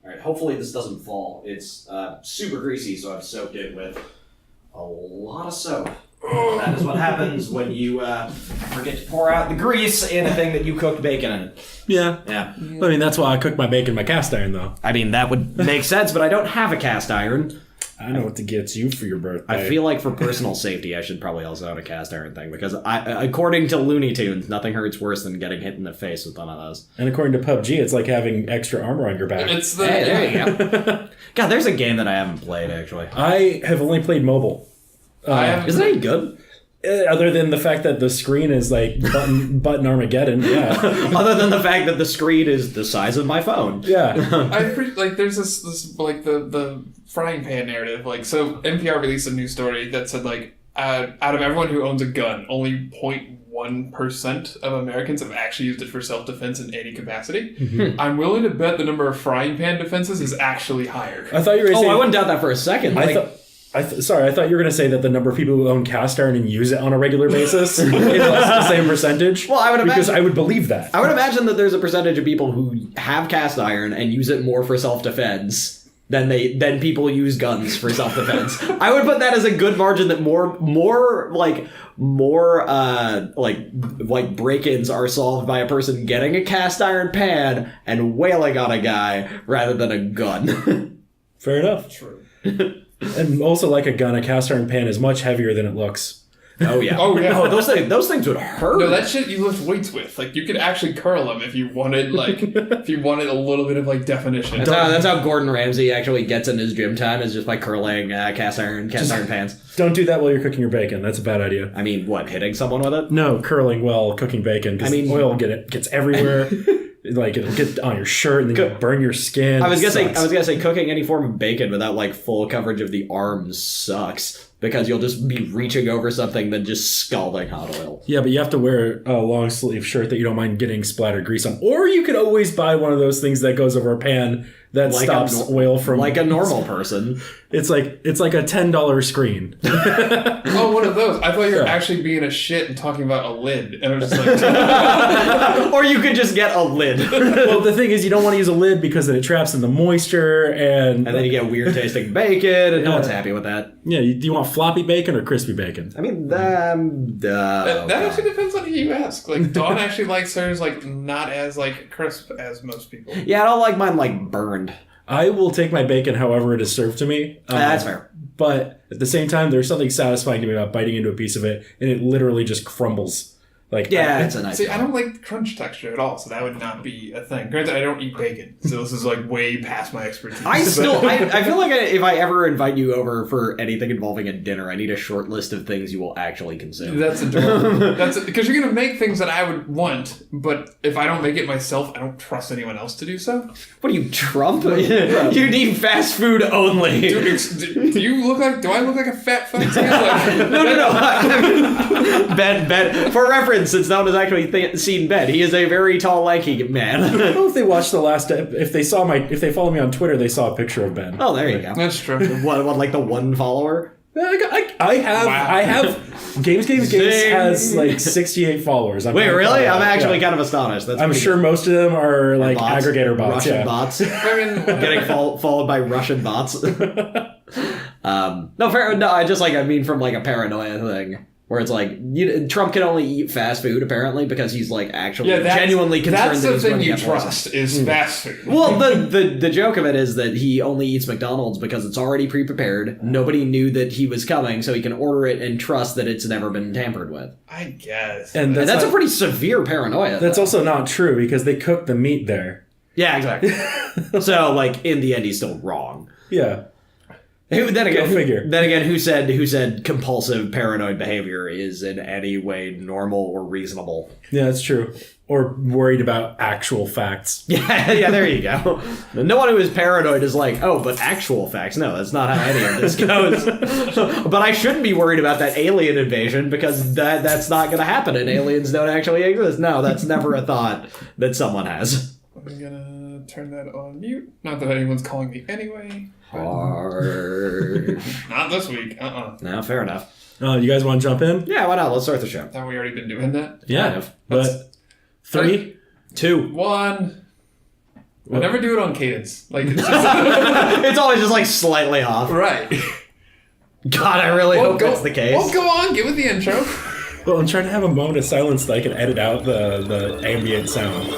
All right, hopefully this doesn't fall. It's super greasy, so I've soaked it with a lot of soap. That is what happens when you forget to pour out the grease in a thing that you cooked bacon in. Yeah. Yeah. I mean, that's why I cook my bacon in my cast iron, though. I mean, that would make sense, but I don't have a cast iron. I know what to get you for your birthday. I feel like for personal safety, I should probably also own a cast iron thing, because according to Looney Tunes, nothing hurts worse than getting hit in the face with one of those. And according to PUBG, it's like having extra armor on your back. Hey, there you go. God, there's a game that I haven't played, actually. I have only played mobile. Isn't it any good? Other than the fact that the screen is like button Armageddon, yeah. Other than the fact that the screen is the size of my phone. Yeah. There's this like the frying pan narrative. Like, so NPR released a news story that said like out of everyone who owns a gun, only 0.1% of Americans have actually used it for self-defense in any capacity. Mm-hmm. I'm willing to bet the number of frying pan defenses is actually higher. I thought you were saying, I wouldn't doubt that for a second. I thought you were going to say that the number of people who own cast iron and use it on a regular basis is the same percentage. Well, I would imagine, because I would believe that. I would imagine that there's a percentage of people who have cast iron and use it more for self-defense than people use guns for self-defense. I would put that as a good margin that more break-ins are solved by a person getting a cast iron pan and wailing on a guy rather than a gun. Fair enough. True. And also, like a gun, a cast iron pan is much heavier than it looks. Oh yeah. Oh yeah. Oh, those things would hurt. No, that shit you lift weights with. Like, you could actually curl them if you wanted a little bit of like definition. That's how Gordon Ramsay actually gets in his gym time, is just by curling cast iron pans. Don't do that while you're cooking your bacon. That's a bad idea. I mean, what, hitting someone with it? No, curling while cooking bacon, because oil gets everywhere. Like, it'll get on your shirt and then you'll burn your skin. I was gonna say cooking any form of bacon without like full coverage of the arms sucks, because you'll just be reaching over something then just scalding hot oil. Yeah, but you have to wear a long sleeve shirt that you don't mind getting splattered grease on. Or you could always buy one of those things that goes over a pan that stops oil from... Like a normal person. It's like a $10 screen. Oh, one of those. I thought you were actually being a shit and talking about a lid. And I was just like... Or you could just get a lid. Well, the thing is, you don't want to use a lid because then it traps in the moisture and then you get weird tasting bacon, and no one's happy with that. Yeah, do you want floppy bacon or crispy bacon? I mean, that actually depends on who you ask. Like, Dawn actually likes hers like not as like crisp as most people. Yeah, I don't like mine like burned. I will take my bacon however it is served to me. That's fair. But at the same time, there's something satisfying to me about biting into a piece of it and it literally just crumbles. Like, it's a nice See, I don't like crunch texture at all, so that would not be a thing. Granted, I don't eat bacon, so this is like way past my expertise. I feel like if I ever invite you over for anything involving a dinner, I need a short list of things you will actually consume. That's adorable. Because you're gonna make things that I would want, but if I don't make it myself, I don't trust anyone else to do so. What are you, Trump? You need fast food only. Dude, do I look like a fat fuck? No. Ben, for reference, since no one has actually seen Ben, he is a very tall, lanky man. I don't know if they watched the last... If they follow me on Twitter, they saw a picture of Ben. Oh, there you go. That's true. What, like the one follower? I have... Games has like 68 followers. Wait, really? I'm actually kind of astonished. I'm sure most of them are like bots, aggregator bots. Russian bots. I mean, getting followed by Russian bots. I mean from like a paranoia thing. Where it's like, Trump can only eat fast food, apparently, because he's like actually genuinely concerned that he's going to get poisoned. That's the thing you trust, is fast food. Well, the joke of it is that he only eats McDonald's because it's already pre-prepared. Nobody knew that he was coming, so he can order it and trust that it's never been tampered with. I guess. And that's a pretty severe paranoia. That's also not true, because they cook the meat there. Yeah, exactly. So, like, in the end, he's still wrong. Yeah. Then again, who said compulsive paranoid behavior is in any way normal or reasonable? Yeah, that's true. Or worried about actual facts. Yeah, there you go. No one who is paranoid is like, oh, but actual facts. No, that's not how any of this goes. But I shouldn't be worried about that alien invasion, because that's not going to happen and aliens don't actually exist. No, that's never a thought that someone has. I'm going to turn that on mute. Not that anyone's calling me anyway. Hard. Not this week. No, fair enough. You guys want to jump in? Yeah, why not? Let's start the show. Have we already been doing that? Yeah. Kind of. But 3, 2, 1. I never do it on cadence. Like it's, just, It's always just like slightly off. right. God, I really hope that's the case. Well, go on, give it the intro. Well, I'm trying to have a moment of silence that I can edit out the ambient sound.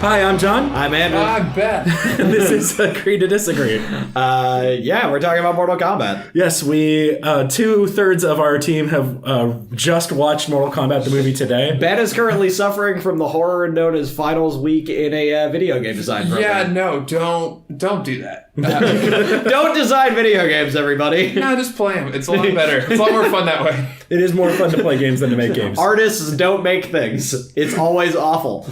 Hi, I'm John. I'm Andrew. I bet. This is Agree to Disagree. Yeah, we're talking about Mortal Kombat. Yes, we 2/3 of our team have just watched Mortal Kombat the movie today. Ben is currently suffering from the horror known as finals week in a video game design Yeah, program. no, don't do that. Don't design video games, everybody. No, just play them. It's a lot better. It's a lot more fun that way. It is more fun to play games than to make games. Artists don't make things. It's always awful.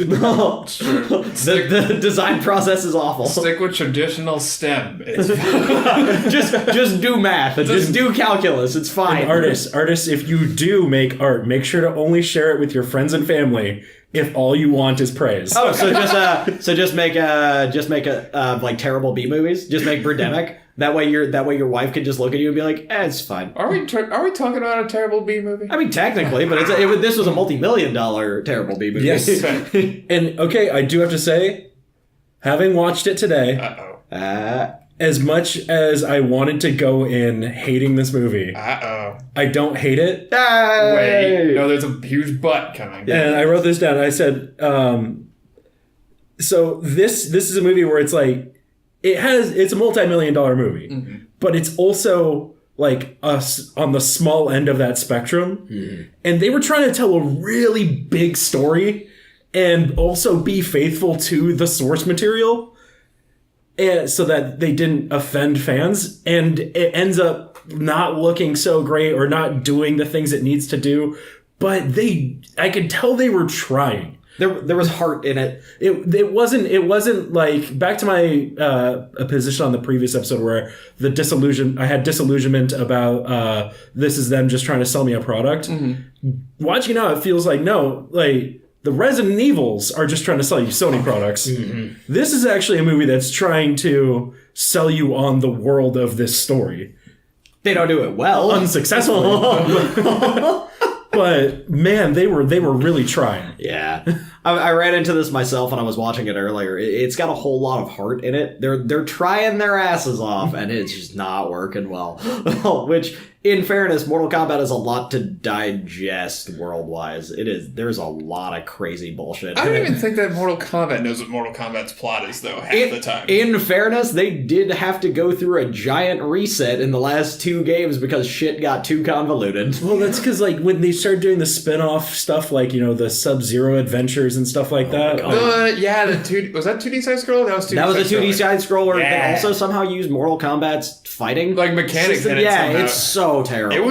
The design process is awful. Stick with traditional STEM. It's just do math. Just do calculus. It's fine. And artists, if you do make art, make sure to only share it with your friends and family if all you want is praise. Oh, so just make like terrible B movies. Just make Birdemic. That way your wife can just look at you and be like, it's fine. Are we talking about a terrible B movie? I mean, technically, but this was a multi-million-dollar terrible B movie. Yes. And okay, I do have to say, having watched it today, as much as I wanted to go in hating this movie, I don't hate it. Wait, no, there's a huge but coming. And I wrote this down. I said, so this is a movie where it's like, it's a multi-million-dollar movie, but it's also like us on the small end of that spectrum. And they were trying to tell a really big story and also be faithful to the source material, and so that they didn't offend fans. And it ends up not looking so great or not doing the things it needs to do. But I could tell they were trying. There was heart in it. It wasn't like, back to my position on the previous episode where I had disillusionment about this is them just trying to sell me a product. Watching now, it feels like, no, like the Resident Evils are just trying to sell you Sony products. This is actually a movie that's trying to sell you on the world of this story. They don't do it well. Unsuccessfully. But man, they were really trying. Yeah, I ran into this myself when I was watching it earlier. It's got a whole lot of heart in it. They're trying their asses off, and it's just not working well. Which, in fairness, Mortal Kombat is a lot to digest world-wise. It is. There's a lot of crazy bullshit. I don't even think that Mortal Kombat knows what Mortal Kombat's plot is, though, half the time. In fairness, they did have to go through a giant reset in the last 2 games because shit got too convoluted. Well, that's because like when they started doing the spin-off stuff, like, you know, the Sub-Zero adventures and stuff like that. Was that 2D side scroller? That was 2D. That was a 2D side scroller. Yeah. They also somehow used Mortal Kombat's fighting like mechanics in it. Yeah, somehow. it's so terrible. It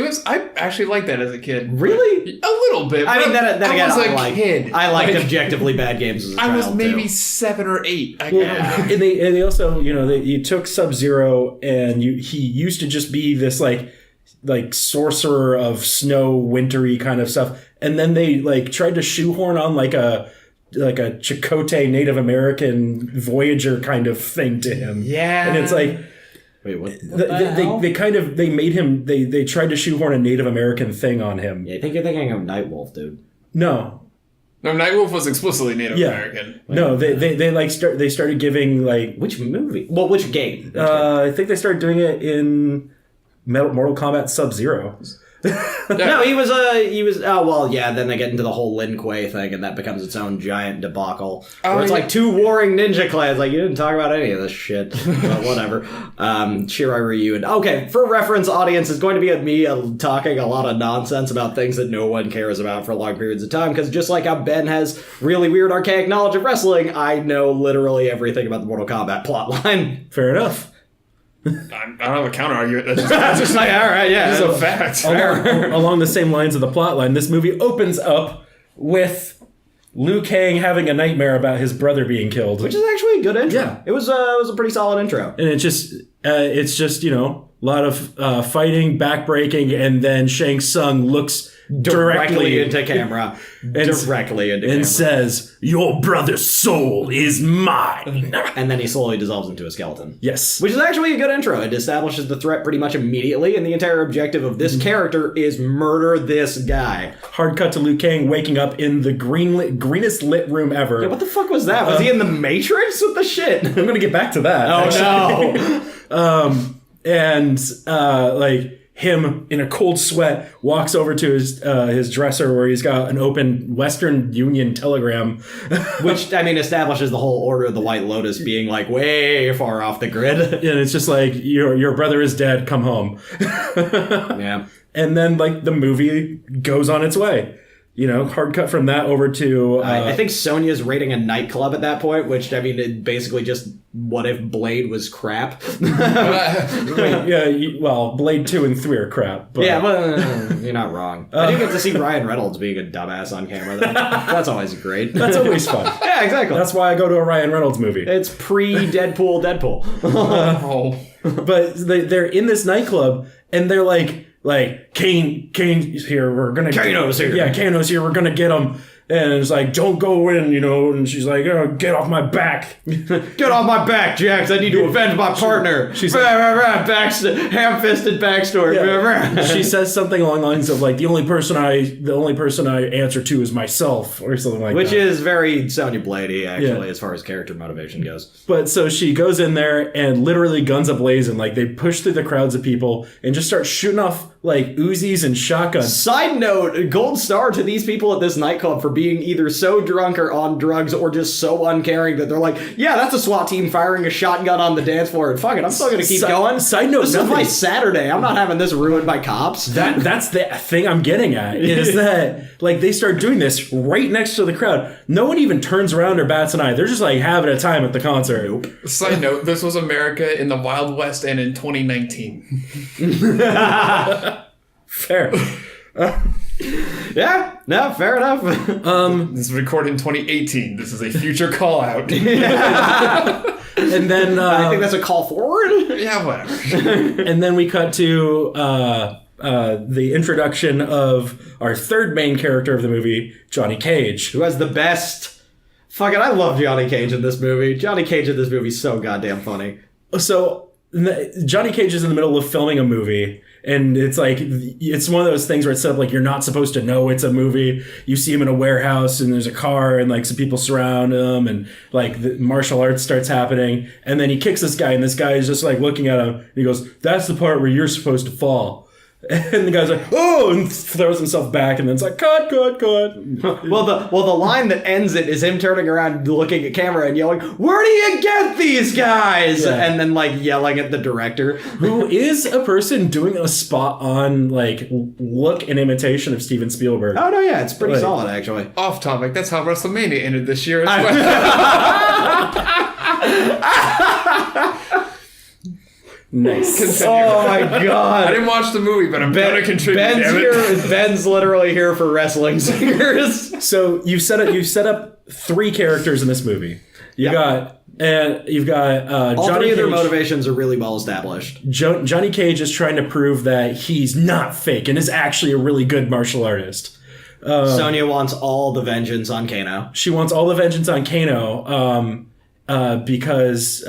was. I actually liked that as a kid. Really? A little bit. I mean, then again, I was a kid. I liked objectively bad games as a child. I was maybe too. 7 or 8. And they also, you know, you took Sub-Zero and he used to just be this like sorcerer of snow, wintry kind of stuff, and then they like tried to shoehorn on like a Chakotay Native American Voyager kind of thing to him. Yeah, and it's like, wait, what? They tried to shoehorn a Native American thing on him. Yeah, I think you're thinking of Nightwolf, dude. No, Nightwolf was explicitly Native American. No, they started giving like, which movie? Well, which game? I think they started doing it in Mortal Kombat Sub-Zero. No, he was. Oh well, yeah. Then they get into the whole Lin Kuei thing, and that becomes its own giant debacle. Where it's like 2 warring ninja clans. Like, you didn't talk about any of this shit. But whatever. Shirai Ryu and okay. For reference, audience, it's going to be me talking a lot of nonsense about things that no one cares about for long periods of time. Because just like how Ben has really weird archaic knowledge of wrestling, I know literally everything about the Mortal Kombat plotline. Fair enough. I don't have a counter argument. That's just like, all right, yeah, it's a fact. Along the same lines of the plotline, this movie opens up with Liu Kang having a nightmare about his brother being killed, which is actually a good intro. Yeah. It was a pretty solid intro, and it's just you know, a lot of fighting, backbreaking, and then Shang Tsung looks directly into camera. And says, "Your brother's soul is mine." And then he slowly dissolves into a skeleton. Yes. Which is actually a good intro. It establishes the threat pretty much immediately, and the entire objective of this character is murder this guy. Hard cut to Liu Kang waking up in the greenest lit room ever. Yeah, what the fuck was that? Was he in the Matrix? What the shit? I'm gonna get back to that. Oh, no. Like him in a cold sweat walks over to his dresser where he's got an open Western Union telegram, which I mean establishes the whole Order of the White Lotus being like way far off the grid. And it's just like your brother is dead. Come home. Yeah. And then like the movie goes on its way. You know, hard cut from that over to... I think Sonya's raiding a nightclub at that point, which, I mean, it basically just, what if Blade was crap? Well, Blade 2 and 3 are crap. But... Yeah, well, you're not wrong. I do get to see Ryan Reynolds being a dumbass on camera, though. That's always great. That's always fun. Yeah, exactly. That's why I go to a Ryan Reynolds movie. It's pre-Deadpool. But they're in this nightclub, and they're like Kane's here. We're gonna. Kano's here. Yeah, Kano's here. We're gonna get him. And it's like, don't go in, you know. And she's like, oh, get off my back. Get off my back, Jax. I need to avenge my partner. She's like, ham-fisted backstory. Yeah. She says something along the lines of like, the only person I answer to is myself, or something like that. Which is very Sonya Blade-y, actually, as far as character motivation goes. But so she goes in there and literally guns a-blazing. Like, they push through the crowds of people and just start shooting off like Uzis and shotguns. Side note, gold star to these people at this nightclub for being either so drunk or on drugs or just so uncaring that they're like, yeah, that's a SWAT team firing a shotgun on the dance floor, and fuck it, I'm still gonna keep going. Side note, this is my Saturday. I'm not having this ruined by cops. That's the thing I'm getting at, is that like they start doing this right next to the crowd. No one even turns around or bats an eye. They're just like having a time at the concert. Nope. Side note, this was America in the Wild West and in 2019. Fair. Yeah, no, fair enough. This is recorded in 2018. This is a future call out. And then I think that's a call forward. Yeah, whatever. And then we cut to the introduction of our third main character of the movie, Johnny Cage, who has the best. Fucking, I love Johnny Cage in this movie. Johnny Cage in this movie is so goddamn funny. So Johnny Cage is in the middle of filming a movie. And it's like, it's one of those things where it's set up like you're not supposed to know it's a movie. You see him in a warehouse and there's a car and like some people surround him and like the martial arts starts happening. And then he kicks this guy and this guy is just like looking at him and he goes, that's the part where you're supposed to fall. And the guy's like, oh, and throws himself back, and then it's like, cut. Well, the line that ends it is him turning around, looking at camera, and yelling, "Where do you get these guys?" Yeah. And then like yelling at the director, who is a person doing a spot on like look and imitation of Steven Spielberg. Oh no, yeah, it's pretty solid actually. Off topic. That's how WrestleMania ended this year as well. Nice. Continue. Oh my god! I didn't watch the movie, but I'm gonna contribute. Ben's literally here for wrestling singers. So you've set up three characters in this movie. You've got all Johnny three of their Cage. Motivations are really well established. Johnny Cage is trying to prove that he's not fake and is actually a really good martial artist. Sonya wants all the vengeance on Kano. She wants all the vengeance on Kano. Because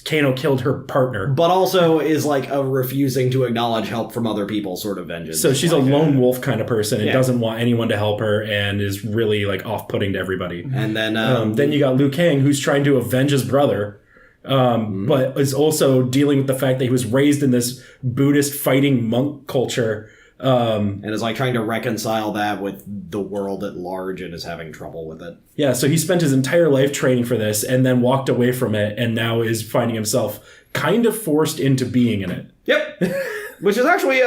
Kano killed her partner. But also is like a refusing to acknowledge help from other people sort of vengeance. So she's like a lone wolf kind of person and doesn't want anyone to help her and is really like off-putting to everybody. And then you got Liu Kang, who's trying to avenge his brother, but is also dealing with the fact that he was raised in this Buddhist fighting monk culture. And is like trying to reconcile that with the world at large and is having trouble with it. Yeah, so he spent his entire life training for this and then walked away from it and now is finding himself kind of forced into being in it. Yep. Which is actually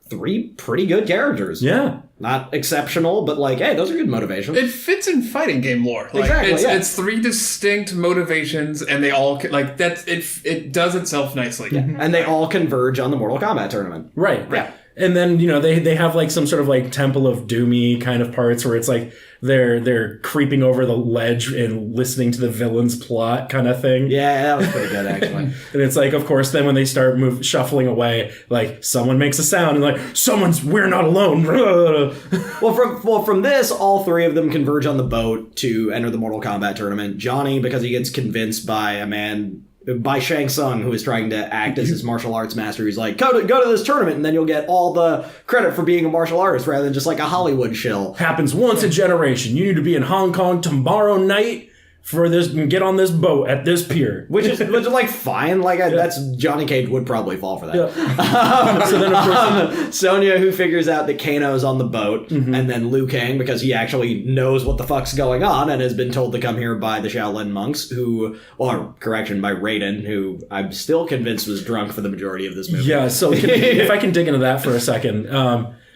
three pretty good characters. Yeah. Not exceptional, but like, hey, those are good motivations. It fits in fighting game lore. Like, exactly. It's three distinct motivations, and they all like that. It does itself nicely. Yeah. And they all converge on the Mortal Kombat tournament. Right. Yeah. And then, they have like some sort of like Temple of Doomy kind of parts where it's like they're creeping over the ledge and listening to the villain's plot kind of thing. Yeah, that was pretty good actually. And it's like, of course, then when they start shuffling away, like someone makes a sound and like we're not alone. Well, from this, all three of them converge on the boat to enter the Mortal Kombat tournament. Johnny, because he gets convinced by Shang Tsung, who is trying to act as his martial arts master, who's like, go to this tournament and then you'll get all the credit for being a martial artist rather than just like a Hollywood shill. Happens once a generation. You need to be in Hong Kong tomorrow night for this and get on this boat at this pier. Which is like fine. Like that's Johnny Cage would probably fall for that. Yeah. So then of course Sonya, who figures out that Kano's on the boat, and then Liu Kang, because he actually knows what the fuck's going on and has been told to come here by the Shaolin monks, by Raiden, who I'm still convinced was drunk for the majority of this movie. Yeah, so if I can dig into that for a second.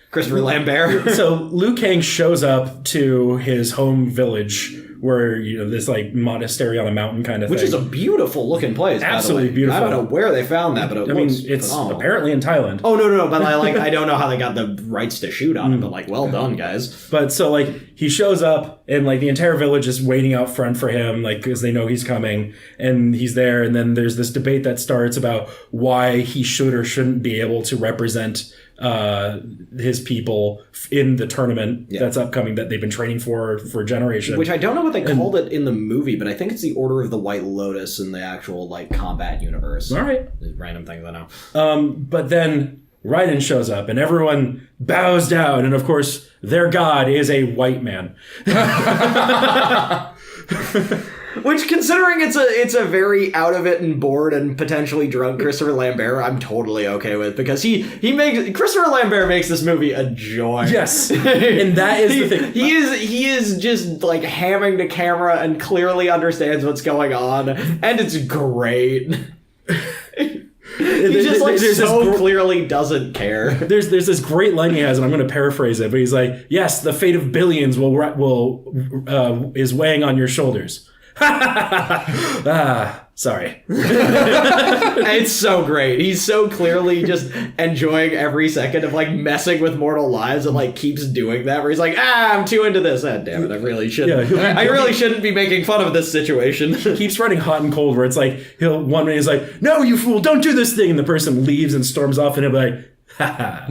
Christopher Lambert. So Liu Kang shows up to his home village where, this like monastery on a mountain kind of thing. Which is a beautiful looking place, absolutely by the way. beautiful. I don't know where they found that, but it's phenomenal. apparently in Thailand. Oh, no, but I don't know how they got the rights to shoot on it, but like, well done, guys. But so like, he shows up and like the entire village is waiting out front for him, like, because they know he's coming and he's there. And then there's this debate that starts about why he should or shouldn't be able to represent his people in the tournament that's upcoming that they've been training for a generation. Which I don't know what they called it in the movie, but I think it's the Order of the White Lotus in the actual like combat universe. All right. Random things I know. But then Raiden shows up and everyone bows down, and of course their god is a white man. Which, considering it's a very out of it and bored and potentially drunk Christopher Lambert, I'm totally okay with, because Christopher Lambert makes this movie a joy. Yes, and that is the thing. He is just like hamming the camera and clearly understands what's going on, and it's great. He just like clearly doesn't care. There's this great line he has, and I'm going to paraphrase it, but he's like, "Yes, the fate of billions is weighing on your shoulders." Sorry. It's so great. He's so clearly just enjoying every second of like messing with mortal lives, and like keeps doing that where he's like, I'm too into this. Damn it, I really shouldn't. Yeah, I really shouldn't be making fun of this situation. He keeps running hot and cold where it's like one minute he's like, no, you fool, don't do this thing, and the person leaves and storms off, and he'll be like, all right.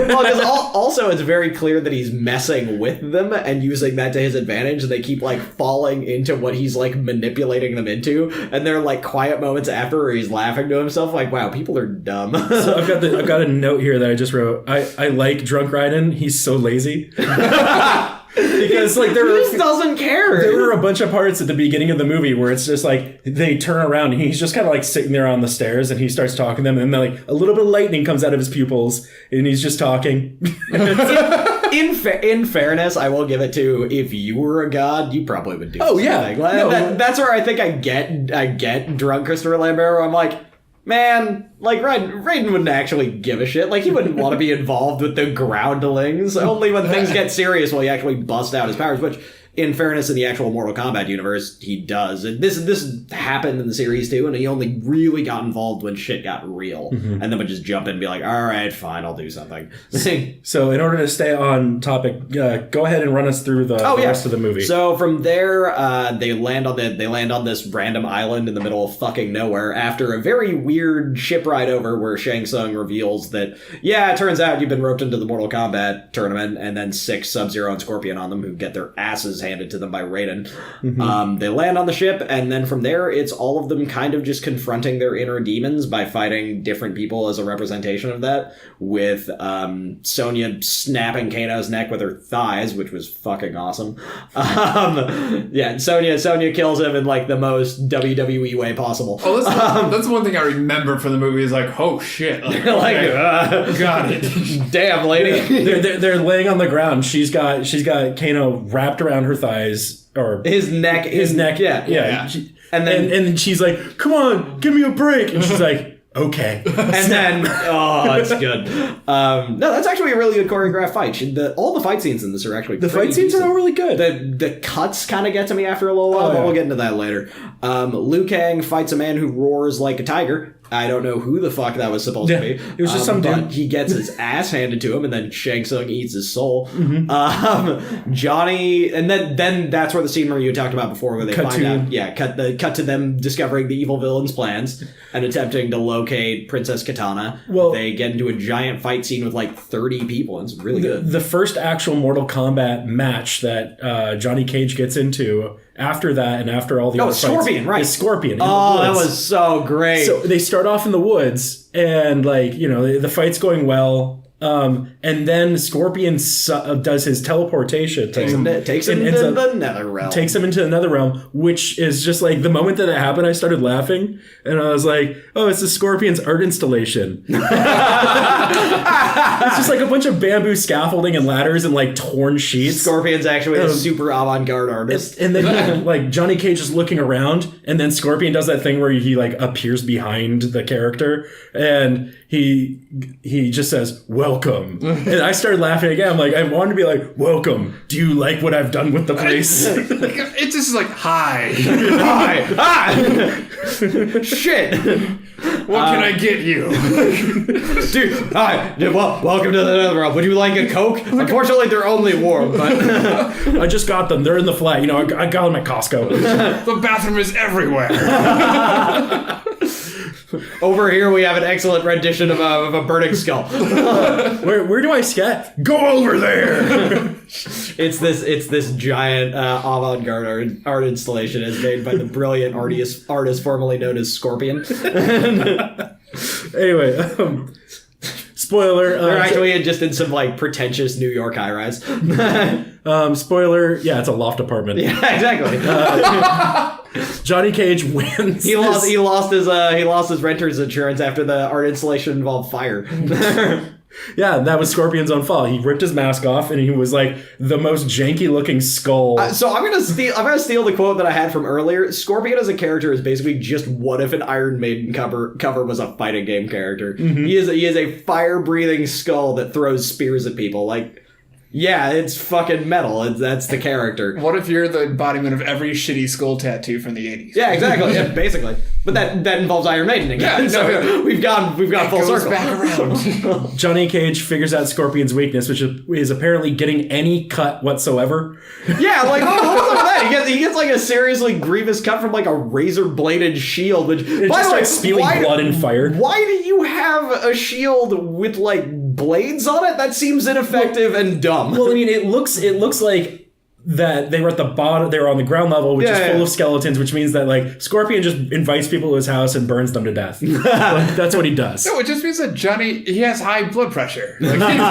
Well, because also it's very clear that he's messing with them and using that to his advantage, and they keep like falling into what he's like manipulating them into, and there are like quiet moments after where he's laughing to himself like, wow, people are dumb. So I've got a note here that I just wrote. I like Drunk Raiden. He's so lazy. Because like he just doesn't care. There were a bunch of parts at the beginning of the movie where it's just like they turn around and he's just kind of like sitting there on the stairs and he starts talking to them, and then like a little bit of lightning comes out of his pupils and he's just talking. In fairness, I will give it to, if you were a god, you probably would do. Oh yeah, that's where I think I get drunk Christopher Lambert. Where I'm like, man, like Raiden wouldn't actually give a shit. Like, he wouldn't want to be involved with the groundlings. Only when things get serious will he actually bust out his powers, which, in fairness, in the actual Mortal Kombat universe, he does. And this happened in the series too, and he only really got involved when shit got real. And then would just jump in and be like, all right, fine, I'll do something. So in order to stay on topic, go ahead and run us through the rest of the movie. So from there, they land on this random island in the middle of fucking nowhere after a very weird ship ride over where Shang Tsung reveals that, yeah, it turns out you've been roped into the Mortal Kombat tournament, and then 6 Sub-Zero and Scorpion on them, who get their asses handed to them by Raiden. They land on the ship, and then from there, it's all of them kind of just confronting their inner demons by fighting different people as a representation of that, with Sonya snapping Kano's neck with her thighs, which was fucking awesome. Sonya kills him in like the most WWE way possible. Oh, that's one thing I remember from the movie is like, oh shit. Like, okay, got it. Damn, lady. They're laying on the ground. She's got Kano wrapped around her thighs, or his neck. Yeah. And then she's like, come on, give me a break. And she's like, okay. And then, it's good. No, that's actually a really good choreographed fight. All the fight scenes in this are actually fight scenes are all really good. The cuts kind of get to me after a little while, but we'll get into that later. Liu Kang fights a man who roars like a tiger. I don't know who the fuck that was supposed to be. It was just some but dude. he gets his ass handed to him, and then Shang Tsung eats his soul. Johnny, and then that's where the scene where you talked about before, where they find out. Yeah, cut to them discovering the evil villain's plans and attempting to locate Princess Katana. Well, they get into a giant fight scene with like 30 people. And it's really good. The first actual Mortal Kombat match that Johnny Cage gets into after that and after all the other Scorpion, fights, right? is Scorpion. Oh, that was so great. So they start off in the woods, and like the fight's going well. And then Scorpion does his teleportation. Takes him into the nether realm. Takes him into another realm, which is just like the moment that it happened, I started laughing, and I was like, "Oh, it's the Scorpion's art installation." It's just like a bunch of bamboo scaffolding and ladders and like torn sheets. Scorpion's actually a super avant-garde artist. And then like Johnny Cage is looking around, and then Scorpion does that thing where he like appears behind the character, and he just says, "Welcome." And I started laughing again. I'm like, I wanted to be like, "Welcome. Do you like what I've done with the place?" It's just like, hi. Hi. Shit. What can I get you? Dude, hi. Well, welcome to the Netherrealm. Would you like a Coke? Unfortunately, they're only warm, but... I just got them. They're in the flat. I got them at Costco. The bathroom is everywhere. Over here, we have an excellent rendition of a burning skull. Where do I scat? Go over there! It's this giant avant-garde art installation as made by the brilliant artist formerly known as Scorpion. Anyway, spoiler. They're actually just in some like pretentious New York high-rise. Spoiler. Yeah, it's a loft apartment. Yeah, exactly. Johnny Cage wins. He lost his renter's insurance after the art installation involved fire. Yeah, that was Scorpion's own fault. He ripped his mask off, and he was like the most janky looking skull. So I'm gonna steal the quote that I had from earlier. Scorpion as a character is basically just what if an Iron Maiden cover was a fighting game character. Mm-hmm. He is a fire breathing skull that throws spears at people. Like, yeah, it's fucking metal. That's the character. What if you're the embodiment of every shitty skull tattoo from the 80s? Yeah, exactly. Yeah, basically. But that involves Iron Maiden again. Yeah, so we've gone full circle. Back around. Johnny Cage figures out Scorpion's weakness, which is apparently getting any cut whatsoever. Yeah, like what was up with that? He gets like a seriously grievous cut from like a razor bladed shield, which it just starts spewing blood and fire. Why do you have a shield with like blades on it? That seems ineffective and dumb. Well, I mean, it looks like that they were at the bottom, they were on the ground level, which is full of skeletons, which means that like Scorpion just invites people to his house and burns them to death. Like, that's what he does. No, it just means that he has high blood pressure. Like,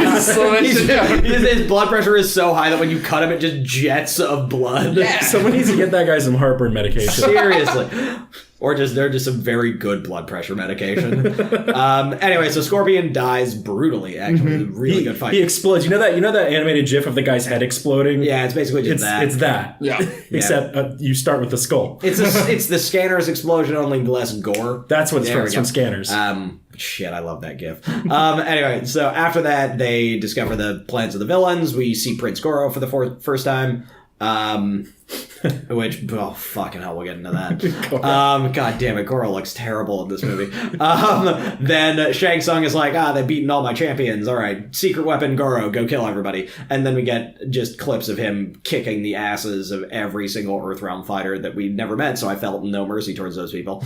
his blood pressure is so high that when you cut him, it just jets of blood. Yeah. Someone needs to get that guy some heartburn medication. Seriously. Or they're just some very good blood pressure medication. Anyway, so Scorpion dies brutally, actually. Mm-hmm. Really good fight. He explodes. You know that animated GIF of the guy's head exploding? Yeah, it's basically just that. It's that. Yeah. Except you start with the skull. It's the Scanners explosion, only less gore. That's what it's from Scanners. Shit, I love that GIF. Anyway, so after that, they discover the plans of the villains. We see Prince Goro for the first time. Which, oh, fucking hell, we'll get into that. God damn it, Goro looks terrible in this movie. Then Shang Tsung is like, they've beaten all my champions. All right, secret weapon Goro, go kill everybody. And then we get just clips of him kicking the asses of every single Earthrealm fighter that we've never met, so I felt no mercy towards those people.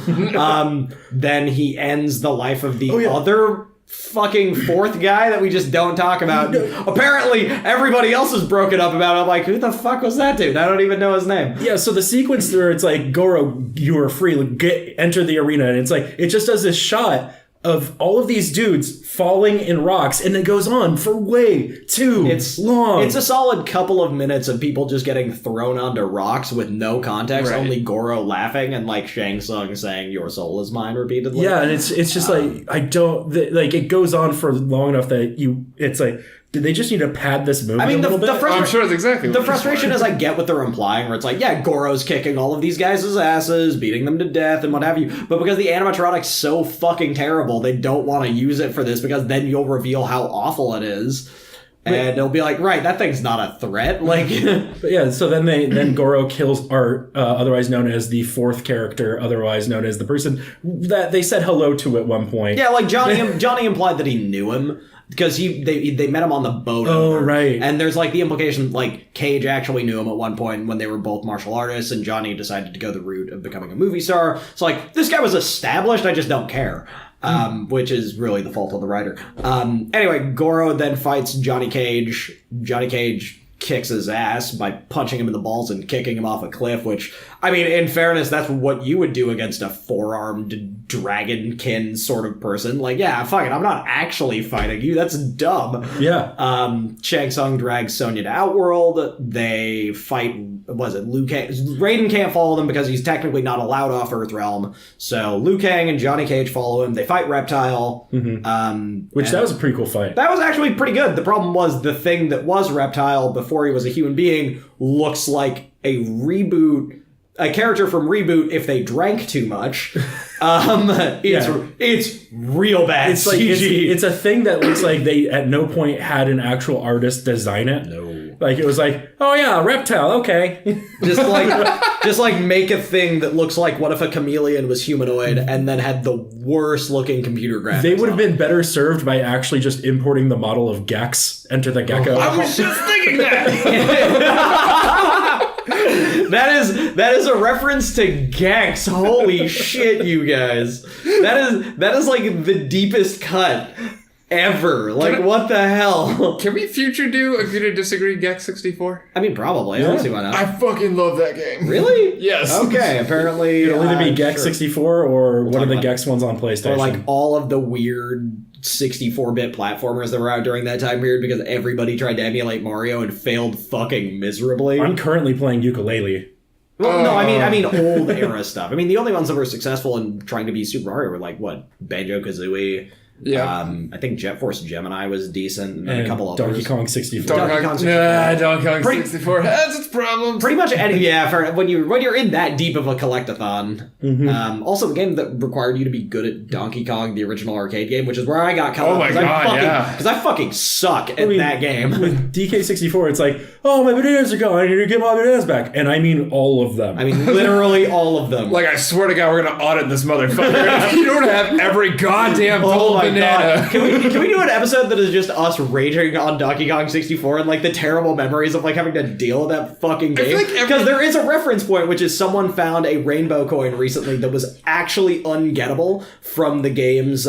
Then he ends the life of the other fucking fourth guy that we just don't talk about. No. Apparently, everybody else is broken up about it. I'm like, who the fuck was that dude? I don't even know his name. Yeah, so the sequence where it's like, Goro, you are free, enter the arena, and it's like, it just does this shot of all of these dudes falling in rocks, and it goes on for way too long. It's a solid couple of minutes of people just getting thrown onto rocks with no context, only Goro laughing and like Shang Tsung saying, "Your soul is mine," repeatedly. Yeah, and it's just like, I don't, like, it goes on for long enough that it's like, did they just need to pad this movie a little bit? I'm sure that's exactly the frustration is I get what they're implying, where it's like, yeah, Goro's kicking all of these guys' asses, beating them to death, and what have you. But because the animatronic's so fucking terrible, they don't want to use it for this because then you'll reveal how awful it is. And they'll be like, right, that thing's not a threat. Like, But yeah, so then Goro kills Art, otherwise known as the fourth character, otherwise known as the person that they said hello to at one point. yeah, like Johnny implied that he knew him because they met him on the boat. Oh, right. And there's like the implication like Cage actually knew him at one point when they were both martial artists, and Johnny decided to go the route of becoming a movie star. So like, this guy was established, I just don't care. Which is really the fault of the writer. Anyway, Goro then fights Johnny Cage. Johnny Cage kicks his ass by punching him in the balls and kicking him off a cliff, which, I mean, in fairness, that's what you would do against a four-armed dragonkin sort of person. Like, yeah, fuck it, I'm not actually fighting you. That's dumb. Yeah. Shang Tsung drags Sonya to Outworld. They fight, was it Liu Kang? Raiden can't follow them because he's technically not allowed off Earthrealm. So Liu Kang and Johnny Cage follow him. They fight Reptile. Which, that was a pretty cool fight. That was actually pretty good. The problem was the thing that was Reptile before he was a human being looks like a character from Reboot if they drank too much. It's real bad It's like CG. it's a thing that looks like they at no point had an actual artist design it. No. Like, it was like, oh yeah, Reptile, okay. just like make a thing that looks like what if a chameleon was humanoid and then had the worst looking computer graphics. They would have been better served by actually just importing the model of Gex, Enter the Gecko. I was just thinking that. That is a reference to Gex. Holy shit, you guys. That is like the deepest cut ever. Like, what the hell? Can we future do Agree to Disagree Gex 64? I mean, probably. I don't see why not. I fucking love that game. Really? Yes. Okay, apparently... It'll either be Gex sure. 64 or one of the about- Gex ones on PlayStation. Or like all of the weird 64-bit platformers that were out during that time period because everybody tried to emulate Mario and failed fucking miserably. I'm currently playing Ukulele. Well, no, I mean old era stuff. I mean, the only ones that were successful in trying to be Super Mario were like, what, Banjo-Kazooie? Yeah. I think Jet Force Gemini was decent, and a couple others. Donkey Kong 64. Donkey Kong 64 has its problems. Pretty much any, for when you're in that deep of a collectathon. Also, the game that required you to be good at Donkey Kong, the original arcade game, which is where I got caught. Oh my god, yeah. Because I fucking suck at that game. With DK64, it's like, oh, my bananas are gone. I need to get my bananas back. And I mean all of them. I mean, literally all of them. Like, I swear to God, we're gonna audit this motherfucker. You don't have every goddamn Oh full my banana. god. Can we do an episode that is just us raging on Donkey Kong 64 and like the terrible memories of like having to deal with that fucking feel game? like Because there is a reference point, which is someone found a rainbow coin recently that was actually ungettable from the game's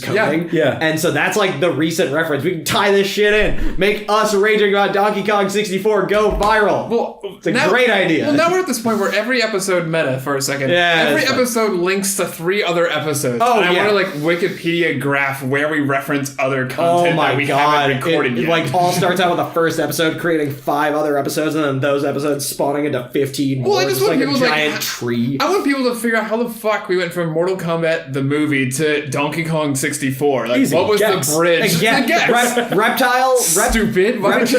coding. Yeah. And so that's like the recent reference. We can tie this shit in. Make us raging on Donkey Kong 64 go viral. Well, it's a great idea. Well, now we're at this point where every episode meta for a second. Yeah, every that's fine. episode links to 3 other episodes. Oh, and I yeah. want to like Wikipedia graph where we reference other Oh content my that we god! haven't recorded It yet. like all starts out with the first episode, creating 5 other episodes, and then those episodes spawning into 15 more. Well, I just It's want like a people to, like, giant tree. I want people to figure out how the fuck we went from Mortal Kombat the movie to Donkey Kong 64. Like, Easy. what was Gex. the bridge? Again, The Gex. Reptile. Stupid. Why did you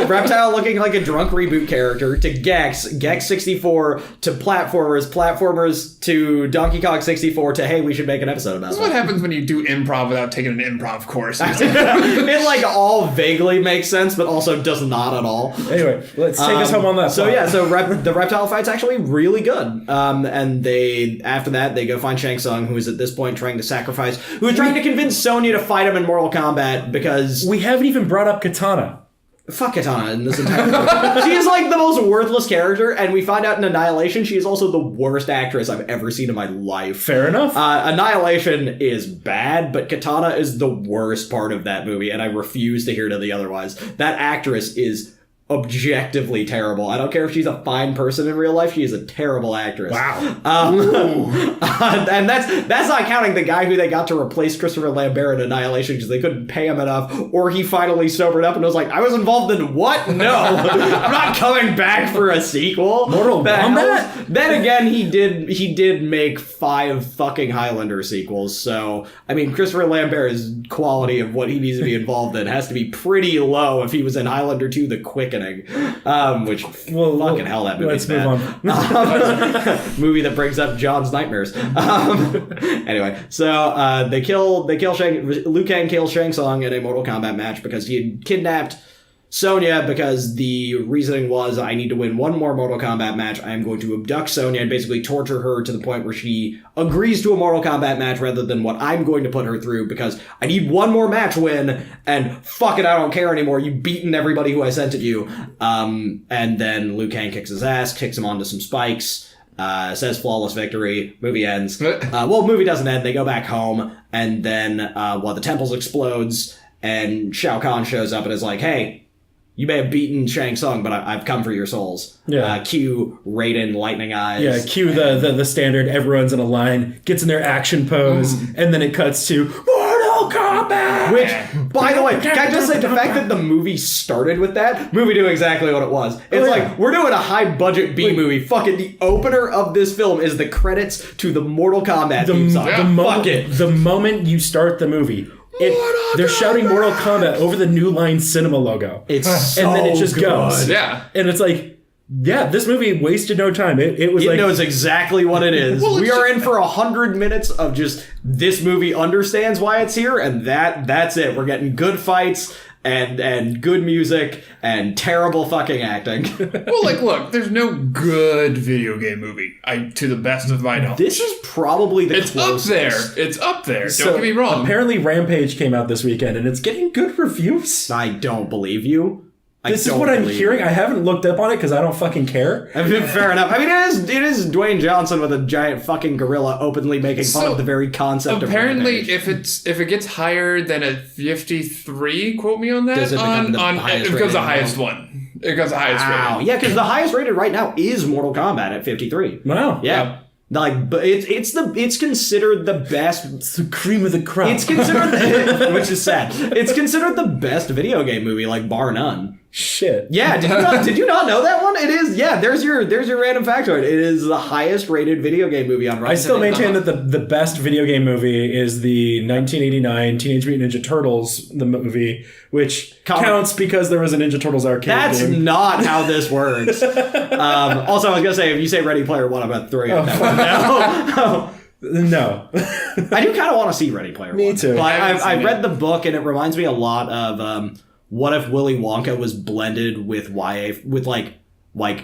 Reptile looking like a drunk reboot character to Gex 64 to platformers to Donkey Kong 64 to hey, we should make an episode about This is what that. happens when you do improv without taking an improv course. It like all vaguely makes sense, but also does not at all. Anyway, let's take us home on that. So plot. yeah, so the reptile fight's actually really good. And they after that they go find Shang Tsung, who is at this point trying to convince Sonya to fight him in Mortal Kombat because we haven't even brought up Katana. fuck Katana in this entire movie. She is like the most worthless character, and we find out in Annihilation she is also the worst actress I've ever seen in my life. Fair enough. Annihilation is bad, but Katana is the worst part of that movie, and I refuse to hear to the otherwise. That actress is objectively terrible. I don't care if she's a fine person in real life, she is a terrible actress. Wow. And that's not counting the guy who they got to replace Christopher Lambert in Annihilation because they couldn't pay him enough, or he finally sobered up and was like, I was involved in what? No. I'm not coming back for a sequel. Mortal Kombat? Then again, he did make 5 fucking Highlander sequels, so I mean Christopher Lambert's quality of what he needs to be involved in has to be pretty low if he was in Highlander 2 the quickest Awakening, which fucking hell, that movie's bad. Let's move on. Movie that brings up John's nightmares. Anyway, so they kill Liu Kang kills Shang Tsung in a Mortal Kombat match because he had kidnapped Sonya, because the reasoning was, I need to win one more Mortal Kombat match. I am going to abduct Sonya and basically torture her to the point where she agrees to a Mortal Kombat match rather than what I'm going to put her through, because I need one more match win, and fuck it, I don't care anymore. You've beaten everybody who I sent at you. And then Liu Kang kicks his ass, kicks him onto some spikes, says flawless victory, movie ends. Movie doesn't end, they go back home, and then the temples explodes, and Shao Kahn shows up and is like, hey, you may have beaten Shang Tsung, but I've come for your souls. Yeah. Cue Raiden lightning eyes. Yeah, cue the standard, everyone's in a line, gets in their action pose, and then it cuts to Mortal Kombat! Which, by the way, can I just say, the fact that the movie started with that, movie knew exactly what it was. It's like, we're doing a high-budget B-movie. Fucking the opener of this film is the credits to the Mortal Kombat theme song. The moment you start the movie, they're shouting Mortal Kombat over the New Line Cinema logo. It's so and then it just good. goes. Yeah. And it's like, yeah, this movie wasted no time. It was like... It knows exactly what it is. We are in for 100 minutes of just, this movie understands why it's here, and that's it. We're getting good fights and good music and terrible fucking acting. Well, look, there's no good video game movie, to the best of my knowledge. This is probably the closest. It's up there. Don't get me wrong. Apparently Rampage came out this weekend, and it's getting good reviews. I don't believe you. This is what I'm hearing. I haven't looked up on it because I don't fucking care. I mean, fair enough. I mean, it is Dwayne Johnson with a giant fucking gorilla openly making fun of the very concept of apparently, if it gets higher than a 53, quote me on that. Does it become the highest? It becomes the highest one. It becomes the highest rated. Yeah, because the highest rated right now is Mortal Kombat at 53. Wow. Yeah. Like, but it's considered the best. It's the cream of the crop. It's considered, which is sad. It's considered the best video game movie, like bar none. Shit. Yeah, did you not know that one? It is. Yeah, there's your random factoid. It is the highest rated video game movie on Rotten I still maintain that the best video game movie is the 1989 Teenage Mutant Ninja Turtles the movie, which counts because there was a Ninja Turtles arcade game. That's not how this works. Also, I was gonna say, if you say Ready Player One, I'm gonna throw you out that one. No. I do kind of want to see Ready Player One. Me too. But I read the book, and it reminds me a lot of what if Willy Wonka was blended with YA, with like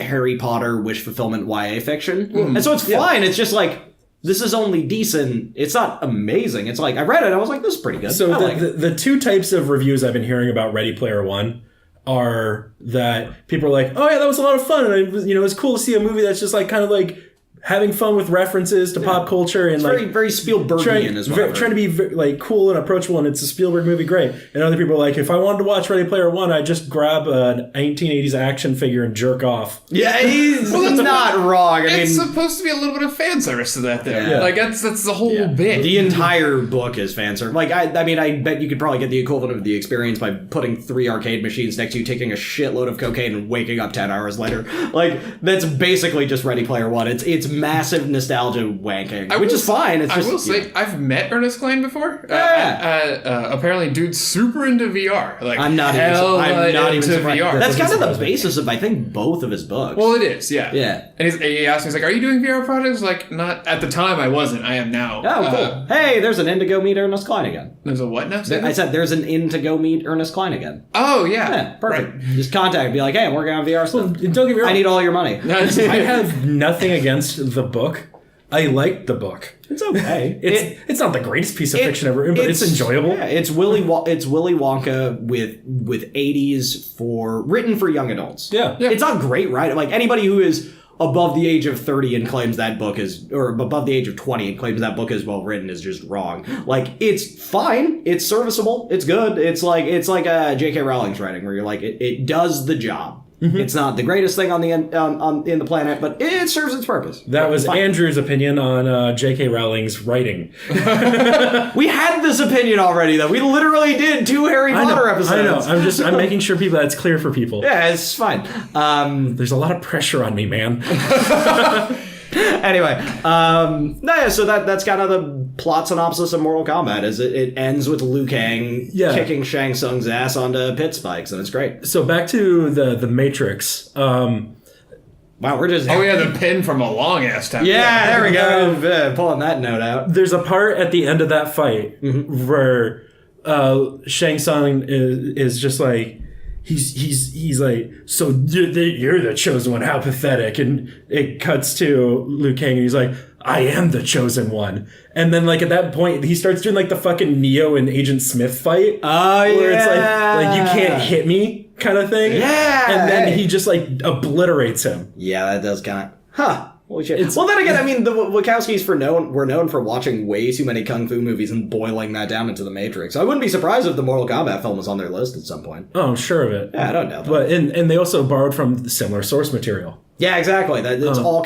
Harry Potter wish fulfillment YA fiction. And so it's fine. It's just like, this is only decent. It's not amazing. It's like, I read it, I was like, this is pretty good. So the two types of reviews I've been hearing about Ready Player One are that people are like, oh yeah, that was a lot of fun, and it was cool to see a movie that's just like kind of like having fun with references to pop culture and it's like very Spielbergian as well. Trying to be like cool and approachable, and it's a Spielberg movie, great. And other people are like, if I wanted to watch Ready Player One, I'd just grab a 1980s action figure and jerk off. Yeah, he's not wrong. I mean, it's supposed to be a little bit of fan service to that, though. Yeah. Like that's the whole bit. The entire book is fan service. Like I mean, I bet you could probably get the equivalent of the experience by putting 3 arcade machines next to you, taking a shitload of cocaine, and waking up 10 hours later. Like that's basically just Ready Player One. It's massive nostalgia wanking, which is fine. It's just, I will say, I've met Ernest Cline before. Apparently, dude's super into VR. Like, I'm not even into VR. That's kind of the basis of, I think, both of his books. Well, it is, yeah. Yeah. And he asked me, he's like, are you doing VR projects? Like, not at the time, I wasn't. I am now. Oh, cool. Hey, there's an in to go meet Ernest Cline again. There's a what now? I said there's an in to go meet Ernest Cline again. Oh, yeah. Yeah, perfect. Right. Just contact, be like, hey, I'm working on VR stuff. Well, don't get me wrong. I need all your money. I have nothing against the book. I liked the book. It's okay. It's not the greatest piece of fiction ever, but it's enjoyable. Yeah, it's Willy Wonka with 80s written for young adults. Yeah. It's not great, right? Like anybody who is above the age of 30 and claims that book is, or above the age of 20 and claims that book is well written is just wrong. Like it's fine, it's serviceable, it's good. It's like J.K. Rowling's writing, where you're like it does the job. Mm-hmm. It's not the greatest thing on in the planet, but it serves its purpose. That was Andrew's opinion on J.K. Rowling's writing. We had this opinion already, though. We literally did 2 Harry Potter episodes. I know. I'm making sure that's clear for people. Yeah, it's fine. There's a lot of pressure on me, man. Anyway, no, yeah, so that's kind of the plot synopsis of Mortal Kombat. Is it ends with Liu Kang kicking Shang Tsung's ass onto pit spikes, and it's great. So back to the Matrix. Wow, we're just... Oh, yeah, the pin from a long-ass time. Yeah, there we go. Pulling that note out. There's a part at the end of that fight where Shang Tsung is just like... He's like, so you're the chosen one, how pathetic. And it cuts to Liu Kang, and he's like, I am the chosen one. And then, like, at that point, he starts doing, like, the fucking Neo and Agent Smith fight. Oh, yeah. Where it's like, you can't hit me kind of thing. Yeah. And then he just, like, obliterates him. Yeah, that does kind of... Huh. Holy shit. Well, then again, I mean, the Wachowskis were known for watching way too many kung fu movies and boiling that down into the Matrix. So I wouldn't be surprised if the Mortal Kombat film was on their list at some point. Oh, I'm sure of it. Yeah, I don't know. But and they also borrowed from similar source material. Yeah, exactly. It all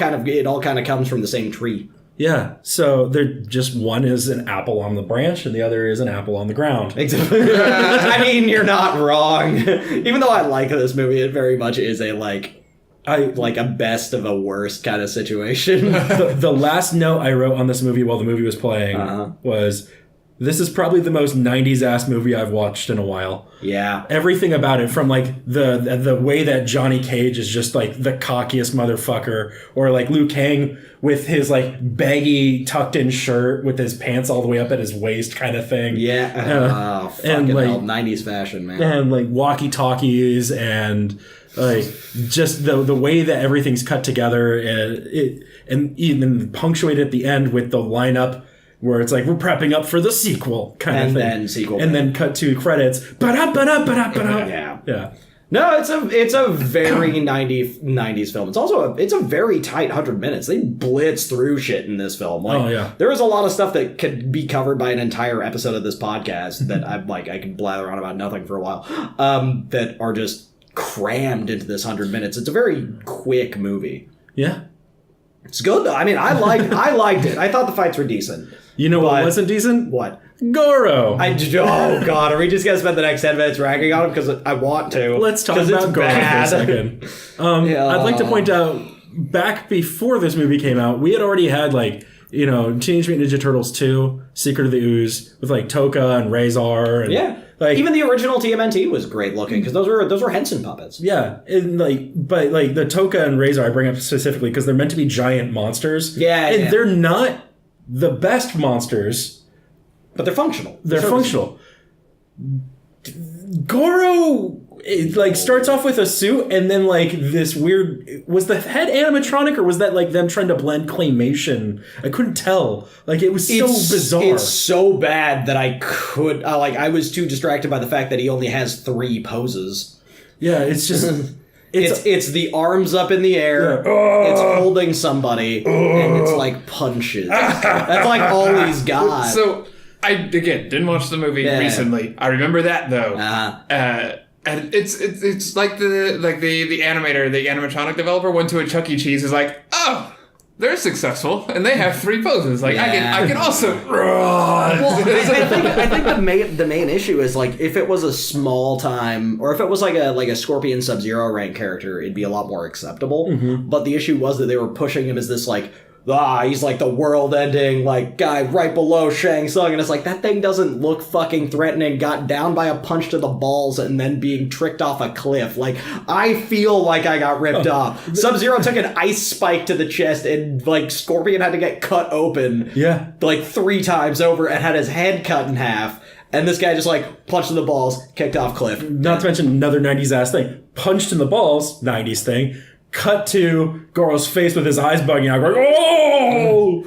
kind of comes from the same tree. Yeah, so they're just one is an apple on the branch and the other is an apple on the ground. I mean, you're not wrong. Even though I like this movie, it very much is a like a best of a worst kind of situation. The last note I wrote on this movie while the movie was playing was, this is probably the most 90s ass movie I've watched in a while. Yeah. Everything about it, from like the way that Johnny Cage is just like the cockiest motherfucker, or like Liu Kang with his like baggy tucked in shirt with his pants all the way up at his waist kind of thing. Yeah. Fucking like, hell, 90s fashion, man. And like walkie-talkies and like just the way that everything's cut together, and even punctuated at the end with the lineup where it's like, we're prepping up for the sequel kind of thing. And then cut to credits. Yeah. No, it's a very 90s film. It's also a very tight 100 minutes. They blitz through shit in this film. Like, there is a lot of stuff that could be covered by an entire episode of this podcast that I can blather on about nothing for a while. That are just crammed into this 100 minutes. It's a very quick movie. Yeah. It's good though. I mean, I liked it. I thought the fights were decent. You know what wasn't decent? What? Goro. Oh god, are we just gonna spend the next 10 minutes ragging on him? Because I want to. Let's talk about Goro for a second. I'd like to point out, back before this movie came out, we had already had Teenage Mutant Ninja Turtles 2, Secret of the Ooze, with like Toka and Razor, and even the original TMNT was great looking, because those were Henson puppets. Yeah, and but the Toka and Razor I bring up specifically because they're meant to be giant monsters. Yeah, and they're not the best monsters, but they're functional. They're functional. Goro, it starts off with a suit and then this weird... Was the head animatronic, or was that them trying to blend claymation? I couldn't tell. It was so bizarre. It's so bad that I could... I was too distracted by the fact that he only has 3 poses. Yeah, it's just... It's the arms up in the air, it's holding somebody, and it's punches. That's all he's got. So, I, again, didn't watch the movie recently. I remember that, though. And it's like the animator, the animatronic developer went to a Chuck E. Cheese, is like, oh, they're successful, and they have 3 poses. I can also. Well, I think the main issue is if it was a small time, or if it was a Scorpion Sub-Zero rank character, it'd be a lot more acceptable. Mm-hmm. But the issue was that they were pushing him as this he's the world-ending guy right below Shang Tsung, and it's that thing doesn't look fucking threatening. Got down by a punch to the balls and then being tricked off a cliff. I feel like I got ripped off. Sub-Zero took an ice spike to the chest, and Scorpion had to get cut open. Yeah, 3 times over, and had his head cut in half. And this guy just punched in the balls, kicked off cliff. Not to mention another 90s ass thing. Punched in the balls, 90s thing. Cut to Goro's face with his eyes bugging out, going, oh!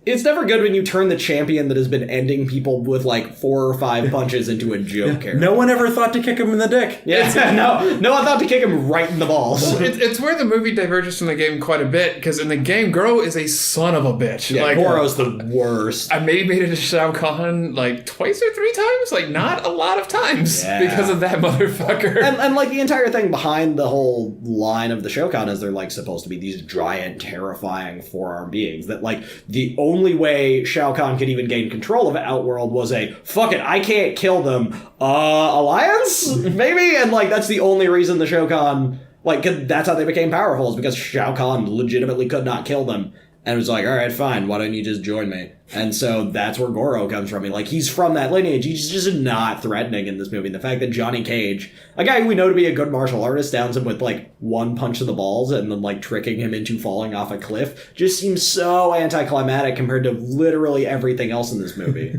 It's never good when you turn the champion that has been ending people with 4 or 5 punches into a joke character. No one ever thought to kick him in the dick. Yeah, no one thought to kick him right in the balls. Well, it's where the movie diverges from the game quite a bit, because in the game, Goro is a son of a bitch. Yeah, Goro's the worst. I maybe made it to Shao Kahn 2 or 3 times, not a lot of times, because of that motherfucker. And the entire thing behind the whole line of the Shao Kahn is they're supposed to be these giant, terrifying forearm beings that the only way Shao Kahn could even gain control of Outworld was fuck it, I can't kill them. Alliance? Maybe? And that's the only reason the Shao Kahn Like, that's how they became powerful, is because Shao Kahn legitimately could not kill them. And was like, all right, fine, why don't you just join me? And so that's where Goro comes from. Like, he's from that lineage. He's just not threatening in this movie. The fact that Johnny Cage, a guy who we know to be a good martial artist, downs him with, like, one punch to the balls and then, like, tricking him into falling off a cliff, just seems so anticlimactic compared to literally everything else in this movie.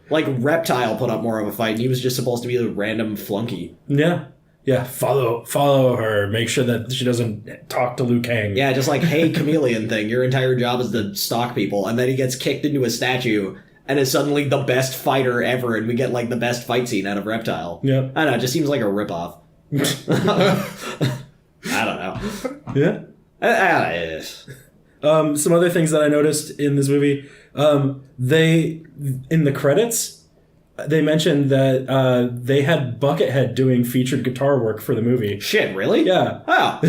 Like, Reptile put up more of a fight, and he was just supposed to be a random flunky. Yeah. Yeah, follow her. Make sure that she doesn't talk to Liu Kang. Yeah, just like, hey, chameleon thing. Your entire job is to stalk people. And then he gets kicked into a statue and is suddenly the best fighter ever. And we get, like, the best fight scene out of Reptile. Yeah. I don't know. It just seems like a ripoff. I don't know. Yeah. Some other things that I noticed in this movie. In the credits, they mentioned that they had Buckethead doing featured guitar work for the movie. Shit, really? Yeah. Oh.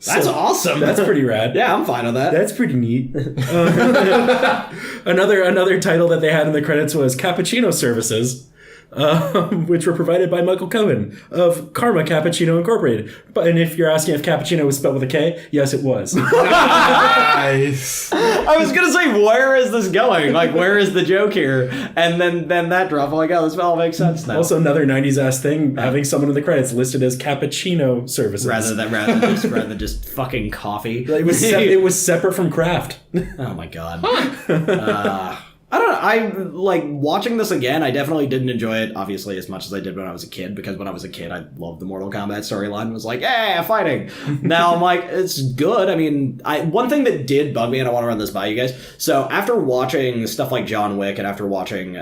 That's awesome. That's pretty rad. Yeah, I'm fine with that. That's pretty neat. Another title that they had in the credits was Cappuccino Services, which were provided by Michael Cohen of Karma Cappuccino Incorporated. And if you're asking if cappuccino was spelled with a K, yes, it was. Nice. I was gonna say, where is this going? Like, where is the joke here? And then that drop. I'm like, oh, this all makes sense now. Also, another 90s ass thing, having someone in the credits listed as Cappuccino Services. rather than just fucking coffee. It was separate from Kraft. Oh my god. I don't know. I like watching this again. I definitely didn't enjoy it, obviously, as much as I did when I was a kid, because when I was a kid, I loved the Mortal Kombat storyline and was like, yeah, fighting. Now I'm like, it's good. I mean, one thing that did bug me, and I want to run this by you guys. So after watching stuff like John Wick and after watching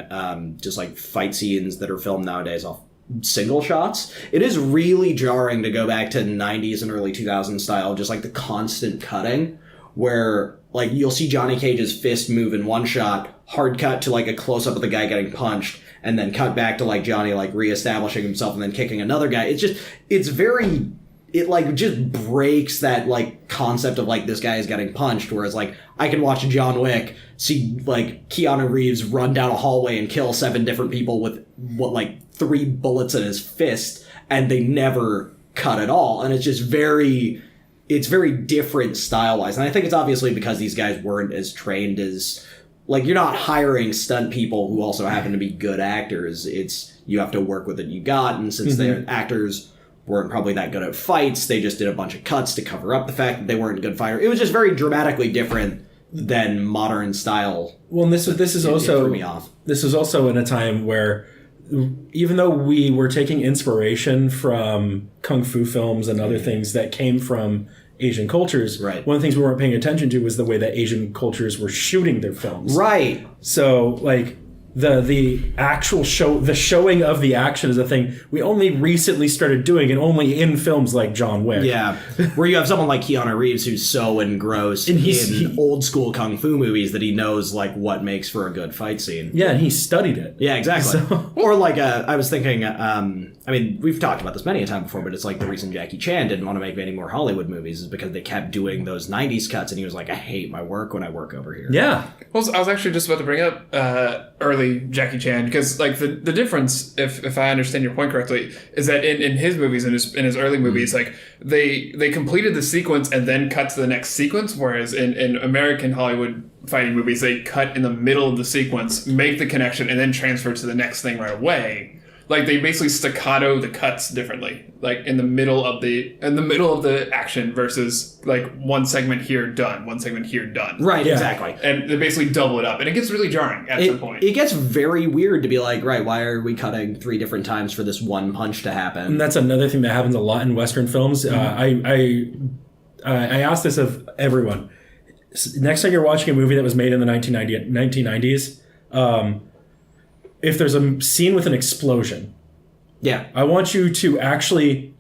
just like fight scenes that are filmed nowadays off single shots, it is really jarring to go back to 90s and early 2000s style, just like the constant cutting, where like you'll see Johnny Cage's fist move in one shot, hard cut to like a close-up of the guy getting punched, and then cut back to like Johnny like reestablishing himself and then kicking another guy. It just breaks that like concept of like this guy is getting punched, whereas like I can watch John Wick, see like Keanu Reeves run down a hallway and kill 7 different people with like 3 bullets in his fist, and they never cut at all. And it's just very different style-wise. And I think it's obviously because these guys weren't as trained as, like, you're not hiring stunt people who also happen to be good actors. It's, you have to work with what you got, and since their actors weren't probably that good at fights, they just did a bunch of cuts to cover up the fact that they weren't good fighters. It was just very dramatically different than modern style. Well, and this is also, threw me off. This is also in a time where, even though we were taking inspiration from kung fu films and other things that came from Asian cultures, right, one of the things we weren't paying attention to was the way that Asian cultures were shooting their films. Right. So, like, the actual showing of the action is a thing we only recently started doing, and only in films like John Wick. Yeah, where you have someone like Keanu Reeves who's so engrossed in old school kung fu movies that he knows like what makes for a good fight scene. Yeah, and he studied it. Yeah, exactly. So. Or like I was thinking, I mean, we've talked about this many a time before, but it's like the reason Jackie Chan didn't want to make any more Hollywood movies is because they kept doing those 90s cuts, and he was like, I hate my work when I work over here. Yeah. Well, I was actually just about to bring up early Jackie Chan, because like the difference, if I understand your point correctly, is that in his movies, in his early movies, like they completed the sequence and then cut to the next sequence, whereas in American Hollywood fighting movies, they cut in the middle of the sequence, make the connection, and then transfer to the next thing right away. Like they basically staccato the cuts differently, like in the middle of the action versus like one segment here done, one segment here done. Right, yeah. Exactly. And they basically double it up, and it gets really jarring at some point. It gets very weird to be like, right, why are we cutting 3 different times for this one punch to happen? And that's another thing that happens a lot in Western films. I asked this of everyone. Next time you're watching a movie that was made in the 1990s, if there's a scene with an explosion, yeah, I want you to actually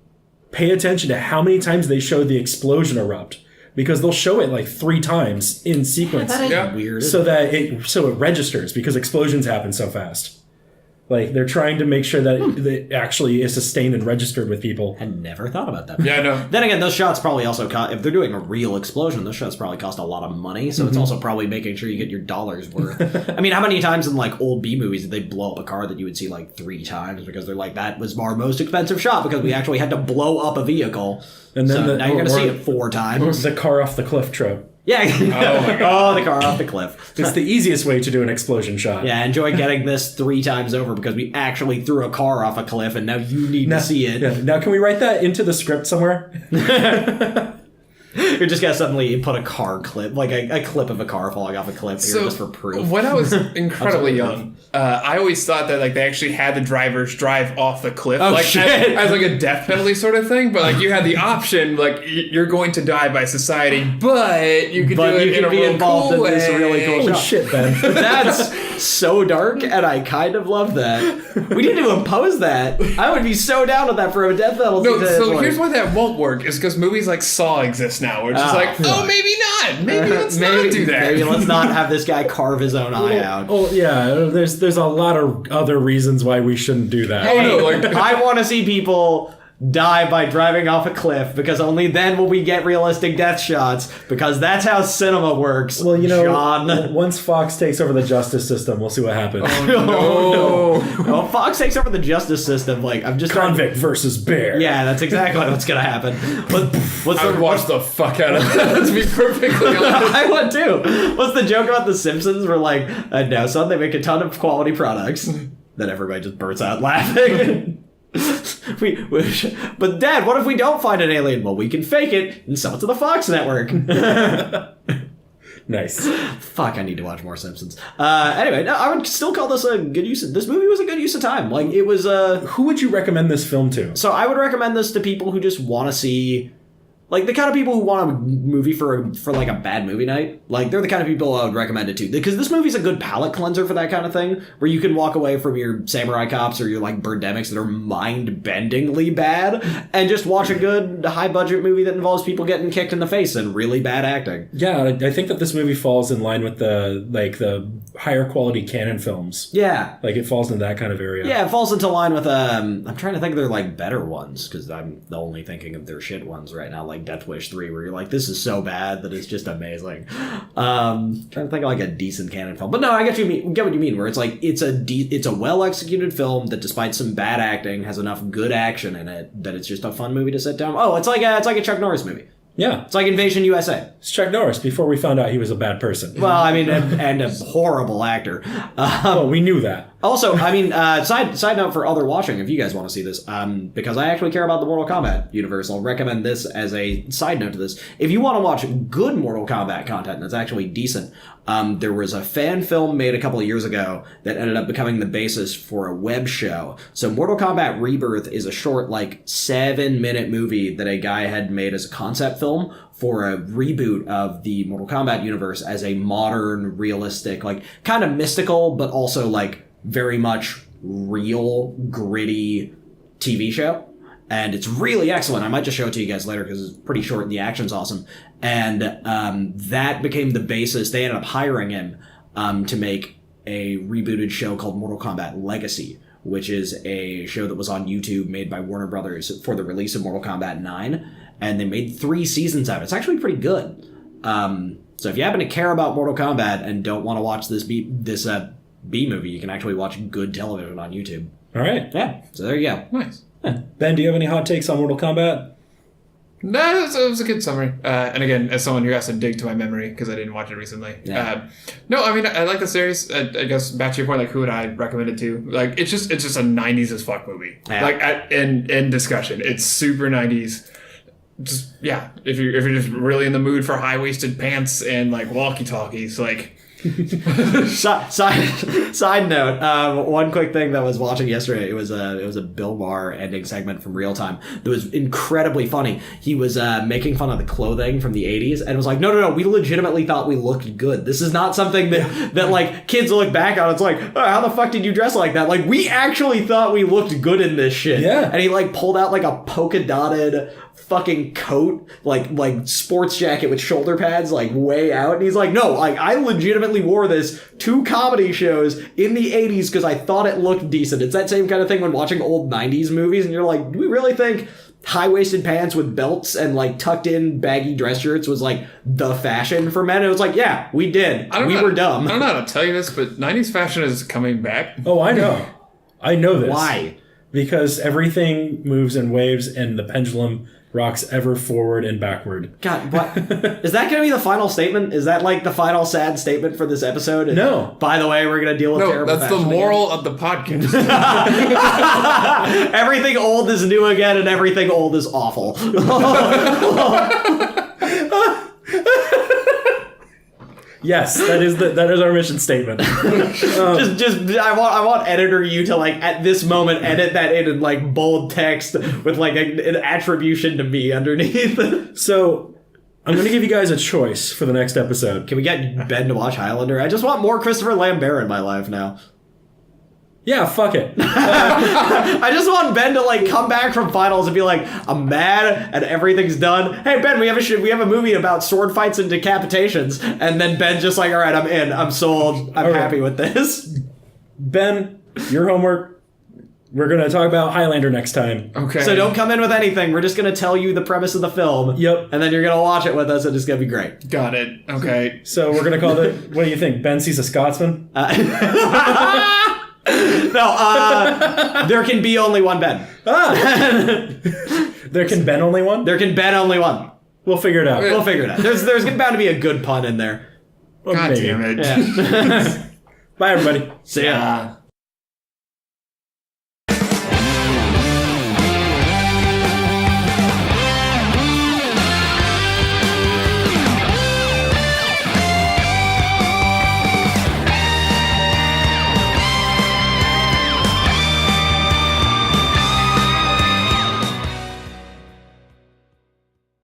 pay attention to how many times they show the explosion erupt, because they'll show it like 3 times in sequence. That is weird. So it registers, because explosions happen so fast. Like, they're trying to make sure that it actually is sustained and registered with people. I never thought about that. Yeah, I know. Then again, those shots probably also cost, if they're doing a real explosion, those shots probably cost a lot of money, so it's also probably making sure you get your dollars worth. I mean, how many times in, like, old B movies did they blow up a car that you would see, like, 3 times because they're like, that was our most expensive shot because we actually had to blow up a vehicle. And then so now you're going to see it 4 times. The car off the cliff trope. Yeah. Oh, my God. Oh, the car off the cliff. It's the easiest way to do an explosion shot. Yeah, enjoy getting this 3 times over because we actually threw a car off a cliff and now you need to see it. Yeah. Now, can we write that into the script somewhere? You're just going to suddenly put a car clip, like a clip of a car falling off a cliff here just for proof. When I was incredibly young, I always thought that like they actually had the drivers drive off the cliff, like shit. As like a death penalty sort of thing. But like you had the option, like you're going to die by society, but you could do it in a real involved cool in this really cool Holy shot. shit, Ben. That's so dark, and I kind of love that. We need to impose that. I would be so down with that for a death penalty. No, so here's why that won't work is because movies like Saw exist now, where it's just like, oh, maybe not. Maybe let's not do that. Maybe let's not have this guy carve his own eye out. Oh, yeah. There's a lot of other reasons why we shouldn't do that. Hey, I want to see people die by driving off a cliff because only then will we get realistic death shots because that's how cinema works. Well, John. Once Fox takes over the justice system, we'll see what happens. Oh, no. Well, Fox takes over the justice system. Like, I'm just Convict versus bear. Yeah, that's exactly what's gonna happen. I would watch the fuck out of that. To be perfectly honest, I would too. What's the joke about The Simpsons? Where like, no, son, they make a ton of quality products. Then everybody just bursts out laughing. But Dad, what if we don't find an alien? Well, we can fake it and sell it to the Fox network. Nice. Fuck, I need to watch more Simpsons. Anyway, no, I would still call this a good use this movie was a good use of time. Like, it was Who would you recommend this film to? So I would recommend this to people who just want to see, like, the kind of people who want a movie for like a bad movie night. Like, they're the kind of people I would recommend it to. Because this movie's a good palate cleanser for that kind of thing, where you can walk away from your Samurai Cops or your, like, Birdemics that are mind-bendingly bad, and just watch a good, high-budget movie that involves people getting kicked in the face and really bad acting. Yeah, I think that this movie falls in line with the higher quality canon films. Yeah. Like, it falls into that kind of area. Yeah, it falls into line with, I'm trying to think of their, like, better ones, because I'm only thinking of their shit ones right now, like Death Wish 3, where you're like, this is so bad that it's just amazing. Trying to think of like a decent canon film, but no, I get what you mean. Where it's like it's a well executed film that, despite some bad acting, has enough good action in it that it's just a fun movie to sit down. Oh, it's like a Chuck Norris movie. Yeah. It's like Invasion USA. It's Chuck Norris before we found out he was a bad person. Well, I mean, and a horrible actor. Well, we knew that. Also, I mean, side note for other watching, if you guys want to see this, because I actually care about the Mortal Kombat universe, I'll recommend this as a side note to this. If you want to watch good Mortal Kombat content that's actually decent, there was a fan film made a couple of years ago that ended up becoming the basis for a web show. So Mortal Kombat Rebirth is a short, like, 7-minute movie that a guy had made as a concept film for a reboot of the Mortal Kombat universe as a modern, realistic, like, kind of mystical, but also, like, very much real, gritty TV show. And it's really excellent. I might just show it to you guys later because it's pretty short and the action's awesome. And that became the basis. They ended up hiring him to make a rebooted show called Mortal Kombat Legacy, which is a show that was on YouTube made by Warner Brothers for the release of Mortal Kombat 9. And they made 3 seasons out. It's actually pretty good. So if you happen to care about Mortal Kombat and don't want to watch this B movie, you can actually watch good television on YouTube. All right. Yeah, so there you go. nice. Ben, do you have any hot takes on Mortal Kombat? No, it was a good summary. And again, as someone who has to dig to my memory because I didn't watch it recently. Yeah. No, I mean, I like the series. I guess back to your point, like, who would I recommend it to? Like, it's just a 90s as fuck movie. Yeah. Like, in discussion, it's super 90s. Just, yeah, if you're just really in the mood for high-waisted pants and, like, walkie-talkies, like... Side note, one quick thing that I was watching yesterday, it was a Bill Maher ending segment from Real Time that was incredibly funny. He was making fun of the clothing from the 80s and was like, no, we legitimately thought we looked good. This is not something that like kids look back on. It's like, oh, how the fuck did you dress like that? Like, we actually thought we looked good in this shit. Yeah. And he like pulled out like a polka dotted fucking coat, like sports jacket with shoulder pads, like way out. And he's like, no, like I legitimately wore this to comedy shows in the 80s because I thought it looked decent. It's that same kind of thing when watching old 90s movies and you're like, do we really think high-waisted pants with belts and like tucked in baggy dress shirts was like the fashion for men? It was like, yeah, we did. We were dumb. I don't know how to tell you this, but 90s fashion is coming back. Oh, I know. I know this. Why? Because everything moves in waves and the pendulum rocks ever forward and backward. God, what? Is that going to be the final statement? Is that like the final sad statement for this episode? No. By the way, we're going to deal with terrible that's the fashion moral of the podcast. again. Everything old is new again, and everything old is awful. Yes, that is our mission statement. I want editor you to like at this moment edit that in like bold text with like an attribution to me underneath. So I'm going to give you guys a choice for the next episode. Can we get Ben to watch Highlander? I just want more Christopher Lambert in my life now. Yeah, fuck it. I just want Ben to like come back from finals and be like, I'm mad and everything's done. Hey Ben, we have a movie about sword fights and decapitations, and then Ben's just like, all right, I'm in, I'm sold, I'm happy with this. Ben, your homework. We're gonna talk about Highlander next time. Okay. So don't come in with anything. We're just gonna tell you the premise of the film. Yep. And then you're gonna watch it with us, and it's gonna be great. Got it. Okay. So we're gonna call it. What do you think? Ben sees a Scotsman. No, there can be only one Ben. There can Ben only one? There can Ben only one. We'll figure it out. We'll figure it out. There's bound to be a good pun in there. Well, God maybe. damn it. Yeah. Bye, everybody. See ya.